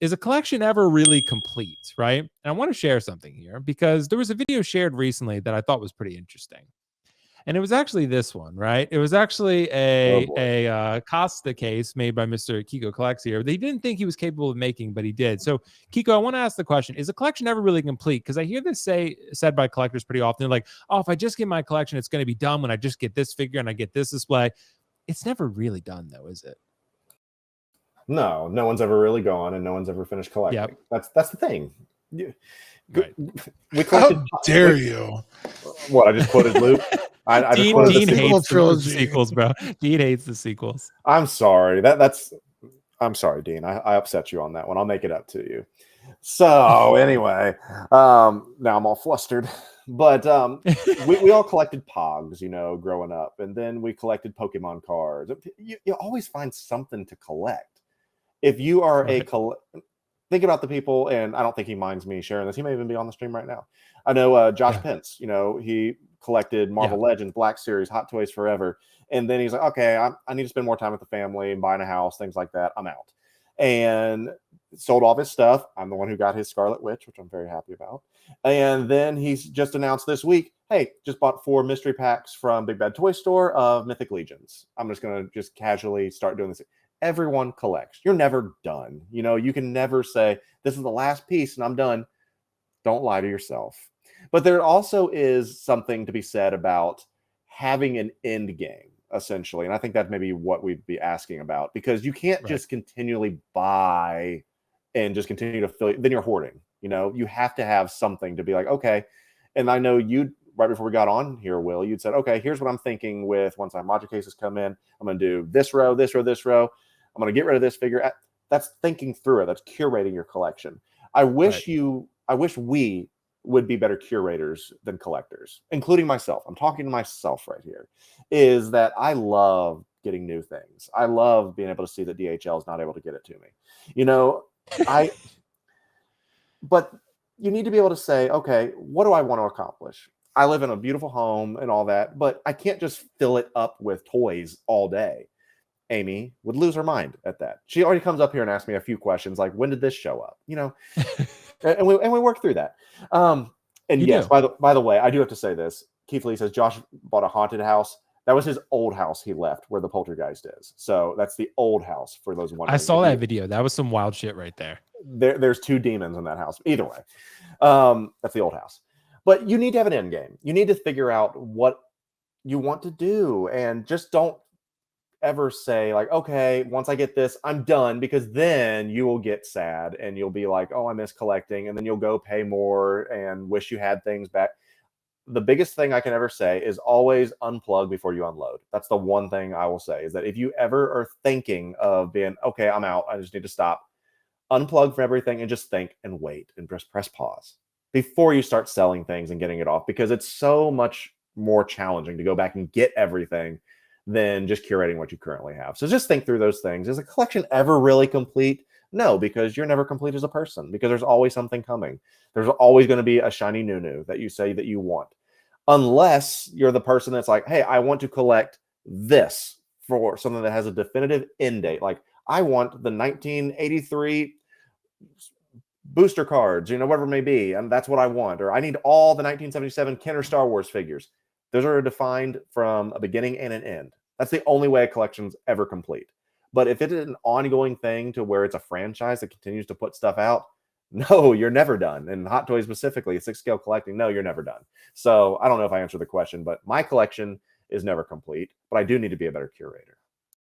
is a collection ever really complete, right? And I want to share something here because there was a video shared recently that I thought was pretty interesting. And it was actually this one, right? It was actually Oh boy. a Costa case made by Mr. Kiko Collects here. They didn't think he was capable of making, but he did. So, Kiko, I want to ask the question: is a collection ever really complete? Because I hear this said by collectors pretty often. They're like, "Oh, if I just get my collection, it's going to be done when I just get this figure and I get this display." It's never really done, though, is it? No, no one's ever really gone, and no one's ever finished Yep. collecting. That's the thing. Right. We collected. How dare you? What, I just quoted Luke. I just Dean, quoted Dean the sequel. hates the trilogy. sequels, bro. Dean hates the sequels. I'm sorry. I'm sorry, Dean. I upset you on that one. I'll make it up to you. So anyway, now I'm all flustered. But we all collected Pogs, growing up, and then we collected Pokemon cards. You always find something to collect. If you are Right. think about the people, and I don't think he minds me sharing this. He may even be on the stream right now. I know Josh Yeah. Pence. He collected Marvel Legends, Black Series, Hot Toys Forever, and then he's like, okay, I need to spend more time with the family and buying a house, things like that. I'm out, and sold all of his stuff. I'm the one who got his Scarlet Witch, which I'm very happy about. And then he's just announced this week, hey, just bought 4 mystery packs from Big Bad Toy Store of Mythic Legions. I'm just going to just casually start doing this. Everyone collects. You're never done. You can never say, this is the last piece and I'm done. Don't lie to yourself. But there also is something to be said about having an end game, essentially. And I think that's maybe what we'd be asking about, because you can't just continually buy and just continue to fill. Then you're hoarding. You have to have something to be like, okay. And I know you, right before we got on here, Will, you'd said, okay, here's what I'm thinking with once my module cases come in. I'm going to do this row, this row, this row. I'm going to get rid of this figure. That's thinking through it. That's curating your collection. I wish we would be better curators than collectors, including myself. I'm talking to myself right here. Is that I love getting new things. I love being able to see that DHL is not able to get it to me. But you need to be able to say, okay, what do I want to accomplish? I live in a beautiful home and all that, but I can't just fill it up with toys all day. Amy would lose her mind at that. She already comes up here and asks me a few questions like, when did this show up? And we work through that. And You yes, do. by the way, I do have to say this. Keith Lee says Josh bought a haunted house. That was his old house he left where the poltergeist is. So that's the old house for those wondering. I saw that video. That was some wild shit right there. There's 2 demons in that house. Either way, that's the old house. But you need to have an end game. You need to figure out what you want to do, and just don't ever say like, okay, once I get this, I'm done, because then you will get sad and you'll be like, oh, I miss collecting, and then you'll go pay more and wish you had things back. The biggest thing I can ever say is always unplug before you unload. That's the one thing I will say, is that if you ever are thinking of being, okay, I'm out, I just need to stop, unplug from everything and just think and wait and just press pause before you start selling things and getting it off, because it's so much more challenging to go back and get everything than just curating what you currently have. So just think through those things. Is a collection ever really complete? No, because you're never complete as a person, because there's always something coming. There's always going to be a shiny new that you say that you want, unless you're the person that's like, hey, I want to collect this for something that has a definitive end date. Like, I want the 1983 booster cards, whatever it may be, and that's what I want. Or I need all the 1977 Kenner Star Wars figures. Those are defined from a beginning and an end. That's the only way a collection's ever complete. But if it is an ongoing thing to where it's a franchise that continues to put stuff out, no, you're never done. And Hot Toys specifically, 6 scale collecting, no, you're never done. So I don't know if I answered the question, but my collection is never complete, but I do need to be a better curator.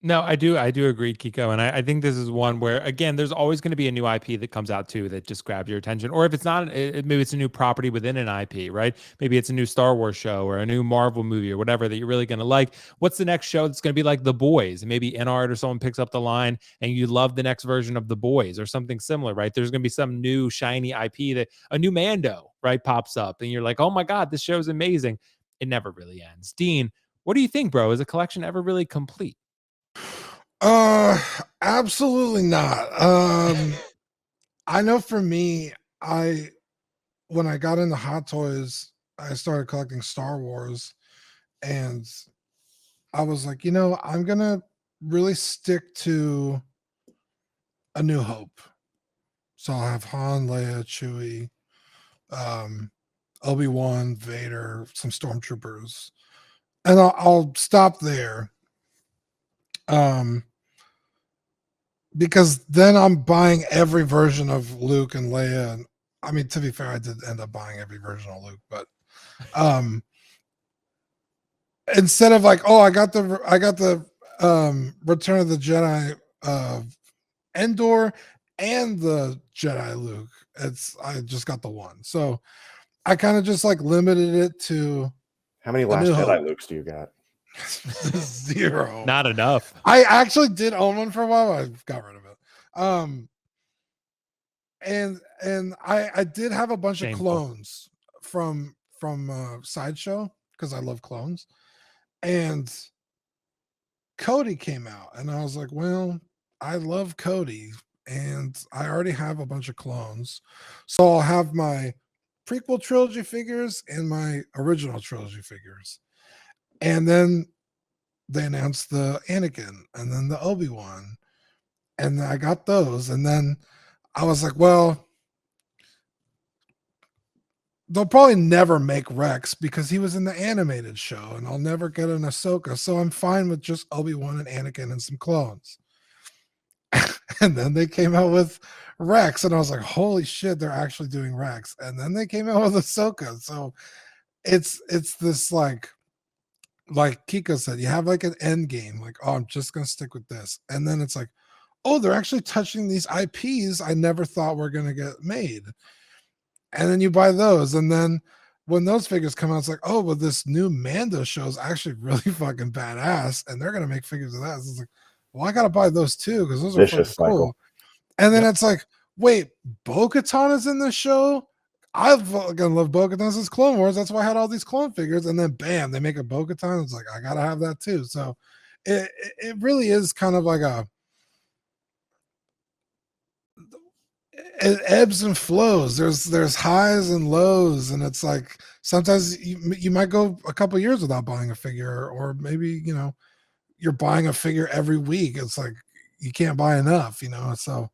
No, I do agree, Kiko. And I think this is one where, again, there's always going to be a new IP that comes out too that just grabs your attention. Or if it's not, maybe it's a new property within an IP, right? Maybe it's a new Star Wars show or a new Marvel movie or whatever that you're really going to like. What's the next show that's going to be like The Boys? Maybe Enart or someone picks up the line and you love the next version of The Boys or something similar, right? There's going to be some new shiny IP that a new Mando, right, pops up and you're like, oh my God, this show's amazing. It never really ends. Dean, what do you think, bro? Is a collection ever really complete? Absolutely not. I know for me, when I got into Hot Toys, I started collecting Star Wars, and I was like, I'm gonna really stick to A New Hope. So I'll have Han, Leia, Chewie, Obi-Wan, Vader, some stormtroopers, and I'll stop there. Because then I'm buying every version of Luke and Leia. And I mean, to be fair, I did end up buying every version of Luke, but instead of like, oh, I got the Return of the Jedi Endor and the Jedi Luke. I just got the one. So I kind of just like limited it to How many Last Jedi Lukes do you got? 0. Not enough. I actually did own one for a while. I got rid of it. And I did have a bunch of clones from Sideshow because I love clones. And Cody came out, and I was like, well, I love Cody, and I already have a bunch of clones, so I'll have my prequel trilogy figures and my original trilogy figures. And then they announced the Anakin and then the Obi-Wan, and I got those. And then I was like, well, they'll probably never make Rex because he was in the animated show, and I'll never get an Ahsoka, so I'm fine with just Obi-Wan and Anakin and some clones. And then they came out with Rex, and I was like, holy shit, they're actually doing Rex. And then they came out with Ahsoka. So it's this like Kiko said, you have like an end game, like, oh, I'm just gonna stick with this. And then it's like, oh, they're actually touching these IPs I never thought were gonna get made. And then you buy those, and then when those figures come out, it's like, oh, well, this new Mando show is actually really fucking badass, and they're gonna make figures of that. So it's like, well, I gotta buy those too because those are fucking cool. And then it's like, wait, Bo-Katan is in this show. I fucking love Bo-Katan since Clone Wars. That's why I had all these clone figures. And then bam, they make a Bo-Katan. It's like, I gotta have that too. So it really is kind of like it ebbs and flows. There's highs and lows, and it's like sometimes you might go a couple years without buying a figure, or maybe you're buying a figure every week. It's like you can't buy enough, So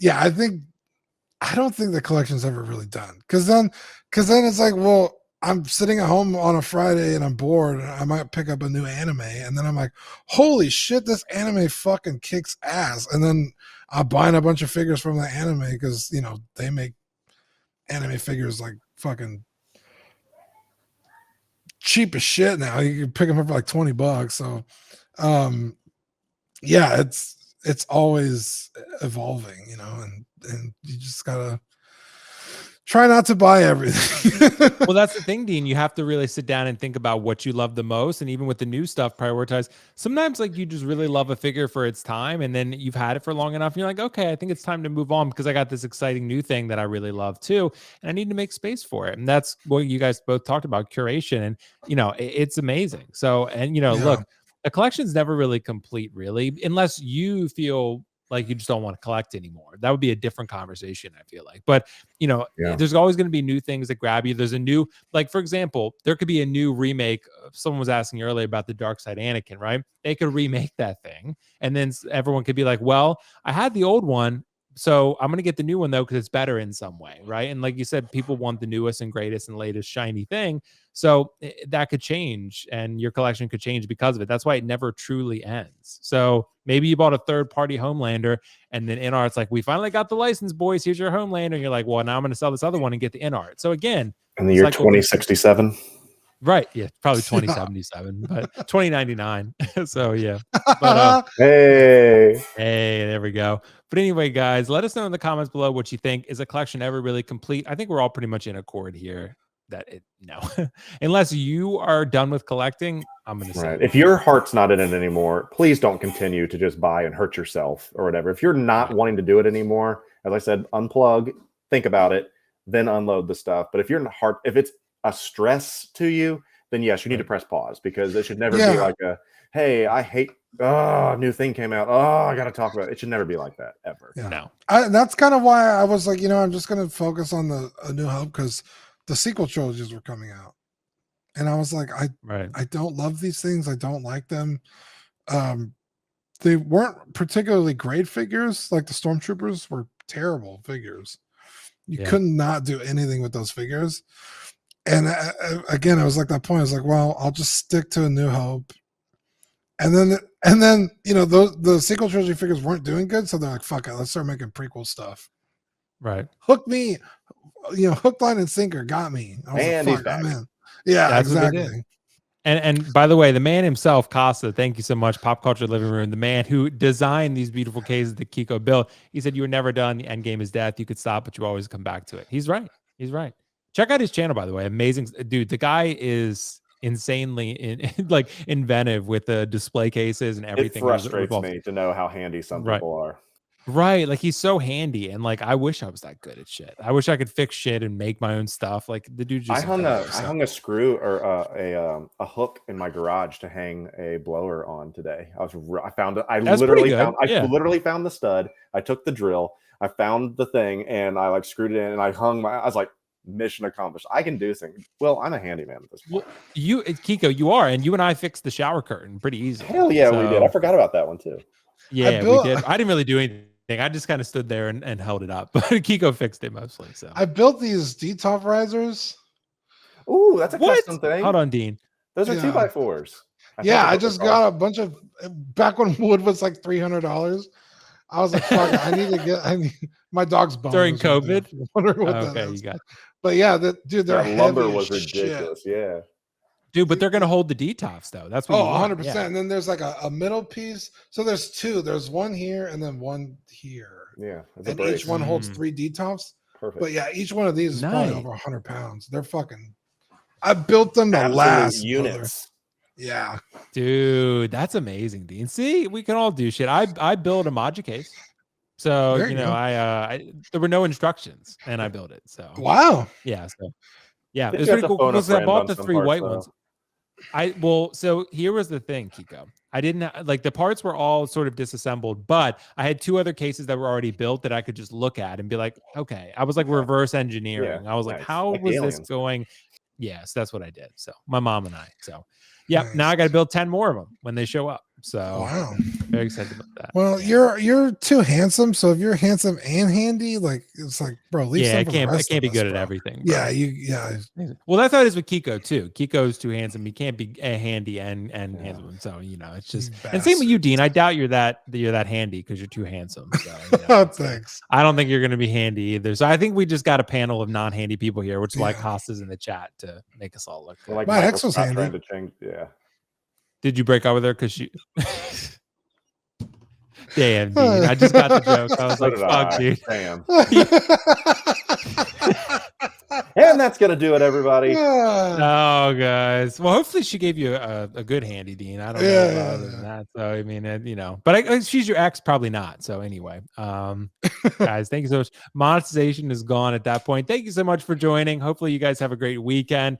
yeah, I don't think the collection's ever really done. Because then it's like, well, I'm sitting at home on a Friday and I'm bored, and I might pick up a new anime, and then I'm like, holy shit, this anime fucking kicks ass. And then I'm buying a bunch of figures from the anime because they make anime figures like fucking cheap as shit now. You can pick them up for like $20. So yeah, it's always evolving, and you just gotta try not to buy everything. Well, that's the thing, Dean. You have to really sit down and think about what you love the most. And even with the new stuff, prioritize. Sometimes like you just really love a figure for its time, and then you've had it for long enough. And you're like, okay, I think it's time to move on because I got this exciting new thing that I really love too. And I need to make space for it. And that's what you guys both talked about, curation. And, it's amazing. So, and, look, the collection's never really complete, really, unless you feel like you just don't want to collect anymore. That would be a different conversation, I feel like. But, there's always going to be new things that grab you. There's a new, like, for example, there could be a new remake. Someone was asking earlier about the Dark Side Anakin, right? They could remake that thing. And then everyone could be like, well, I had the old one, so I'm going to get the new one, though, because it's better in some way, right? And like you said, people want the newest and greatest and latest shiny thing. So that could change, and your collection could change because of it. That's why it never truly ends. So maybe you bought a third-party Homelander, and then in art's like, we finally got the license, boys. Here's your Homelander. And you're like, well, now I'm going to sell this other one and get the in art. So again, in the year 2067. Right. Yeah. Probably 2077, but 2099. So yeah. But, hey, there we go. But anyway, guys, let us know in the comments below what you think. Is a collection ever really complete? I think we're all pretty much in accord here that no, unless you are done with collecting, I'm going to say. If your heart's not in it anymore, please don't continue to just buy and hurt yourself or whatever. If you're not wanting to do it anymore, as I said, unplug, think about it, then unload the stuff. But if you're in the heart, if it's a stress to you, then yes, you need to press pause, because it should never be like hey, I hate, new thing came out, I got to talk about it. It should never be like that, ever. Yeah. No. That's kind of why I was like, I'm just going to focus on A New Hope, because the sequel trilogies were coming out. And I was like, I don't love these things. I don't like them. They weren't particularly great figures. Like the Stormtroopers were terrible figures. You Yeah. could not do anything with those figures. And again, it was like that point. I was like, well, I'll just stick to A New Hope. And then you know, the sequel trilogy figures weren't doing good, so they're like, fuck it, let's start making prequel stuff. Right. Hook me, you know, hook, line, and sinker got me. I was And like, he's fuck, I'm back. in. Yeah, That's what they did. exactly. And by the way, the man himself, Costa, thank you so much, Pop Culture Living Room, the man who designed these beautiful cases that Kiko built. He said you were never done. The end game is death. You could stop, but you always come back to it. He's right. He's right. Check out his channel, by the way. Amazing. Dude, the guy is insanely like inventive with the display cases and everything. It frustrates me to know how handy some people are. Right. Like he's so handy. And like, I wish I was that good at shit. I wish I could fix shit and make my own stuff. Like the dude just. I hung a screw or a hook in my garage to hang a blower on today. I literally found the stud. I took the drill. I found the thing and I like screwed it in and I was like, mission accomplished. I can do things. Well, I'm a handyman at this point. Well, Kiko, you are, and you and I fixed the shower curtain pretty easily. Hell yeah, we did. I forgot about that one too. Yeah, we did. I didn't really do anything. I just kind of stood there and held it up, but Kiko fixed it mostly. So I built these detop risers. Ooh, that's a custom thing. Hold on, Dean. Those are 2x4s. I just got a bunch of back when wood was like $300. I was like, fuck, I need my dog's bone during COVID. Okay, you got. But yeah, dude, their lumber was ridiculous. Shit. Yeah. Dude, but they're gonna hold the detops though. That's what. 100%. Yeah. And then there's like a middle piece. So there's two. There's one here and then one here. Yeah. And each one holds 3 detops. Perfect. But yeah, each one of these is probably over 100 pounds. They're fucking. I built them to last units. Yeah. Dude, that's amazing, Dean. See, we can all do shit. I built a Modja case. So you know, I there were no instructions and I built it. So wow. Yeah. So yeah, it was pretty cool because I bought the 3 white ones. So here was the thing, Kiko. I didn't like the parts were all sort of disassembled, but I had 2 other cases that were already built that I could just look at and be like, okay. I was like reverse engineering. I was like, how was this going? Yes, that's what I did. So my mom and I. So yeah, now I got to build 10 more of them when they show up. So wow, very excited about that. Well, you're too handsome. So if you're handsome and handy, like it's like, bro, leave I can't be good at everything. Bro. Yeah. Well, that's how it is with Kiko too. Kiko's too handsome. He can't be handy and handsome. So you know, it's just and same with you, Dean. I doubt you're that handy because you're too handsome. So, you know, thanks. I don't think you're going to be handy either. So I think we just got a panel of non-handy people here, which is why Costa's in the chat to make us all look good. Like my ex was handy. Trying to change, yeah. Did you break up with her because she? Damn, Dean. I just got the joke. I was like, fuck, dude. Damn. And that's going to do it, everybody. Oh, guys. Well, hopefully she gave you a good handy, Dean. I don't know about other than that. So, I mean, you know, but she's your ex, probably not. So anyway, guys, thank you so much. Monetization is gone at that point. Thank you so much for joining. Hopefully you guys have a great weekend.